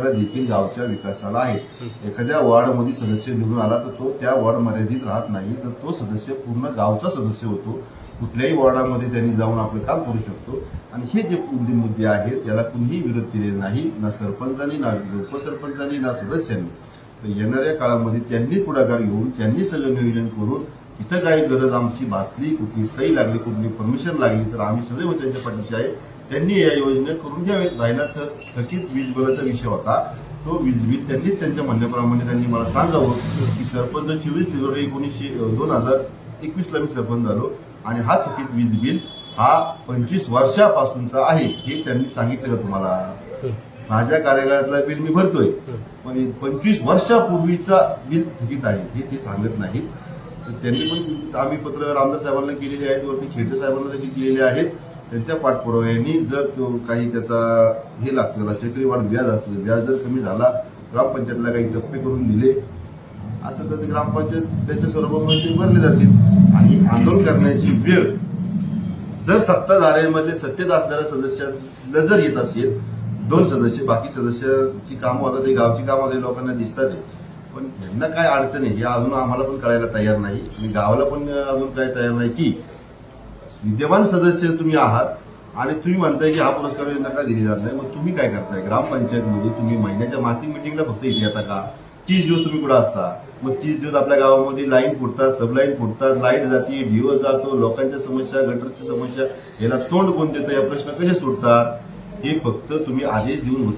देखील गावच्या विकासाला आहे. एखाद्या वॉर्डमध्ये सदस्य निवडून आला तर तो त्या वॉर्ड मर्यादित राहत नाही, तर तो सदस्य पूर्ण गावचा सदस्य होतो. कुठल्याही वॉर्डामध्ये त्यांनी जाऊन आपलं काम करू शकतो. आणि हे जे मुद्दे आहेत याला कुणीही विरोध केलेला नाही, ना सरपंचांनी, ना उपसरपंचांनी, ना सदस्यांनी. तर येणाऱ्या काळामध्ये त्यांनी पुढाकार घेऊन त्यांनी सगळं नियोजन करून इथं काही गरज आमची भासली, कुठली सही लागली, कुठली परमिशन लागली तर आम्ही सदैव त्यांच्या पाठीशी आहे. त्यांनी या योजना करून घ्यावेत. राहिला थकीत वीज बिलाचा विषय होता, तो वीज बिल त्यांनीच त्यांच्या म्हणण्याप्रमाणे त्यांनी मला सांगावं की सरपंच 24 फेब्रुवारी 2021ला मी सरपंच झालो आणि हा थकीत वीज बिल हा 25 वर्षापासूनचा आहे हे त्यांनी सांगितलं का तुम्हाला? माझ्या कार्यालयातला बिल मी भरतोय, पण 25 वर्षापूर्वीचा बिल थकीत आहे हे ते सांगत नाहीत. त्यांनी पण आम्ही पत्र आमदार साहेबांना केलेले आहेत, वरती खेडचे साहेबांना देखील केलेले आहेत. त्यांच्या पाठपुराव्याने जर तो काही त्याचा हे लागतो, चक्रीवाढ व्याज असतो, व्याज जर कमी झाला, ग्रामपंचायतला काही टप्पे करून दिले असं तर ते ग्रामपंचायत त्याच्या स्वरूपामध्ये भरले जातील. आणि आंदोलन करण्याची वेळ जर सत्ताधाऱ्यांमधले सत्तेत असणाऱ्या सदस्यांना जर येत असेल, 2 सदस्य, बाकी सदस्याची कामं होतात, गावची कामं होते, लोकांना दिसतात, पण यांना काय अडचण आहे हे अजून आम्हाला पण कळायला तयार नाही आणि गावाला पण अजून काय तयार नाही की विद्यमान सदस्य तुम्ही आहात आणि तुम्ही म्हणताय की हा पुरस्कार यांना का दिली जात नाही. मग तुम्ही काय करताय? ग्रामपंचायतमध्ये तुम्ही महिन्याच्या मासिक मिटिंगला फक्त इथे येता का? 30 दिवस तुम्ही कुठं असता? मग 30 दिवस आपल्या गावामध्ये लाईन फुटतात, सबलाईन फुटतात, लाईट जाते, डीओ जातो, लोकांच्या समस्या, गटरच्या समस्या, याला तोंड कोण देतं, या प्रश्न कसे सुटतात? हे फक्त तुम्ही आदेश देऊन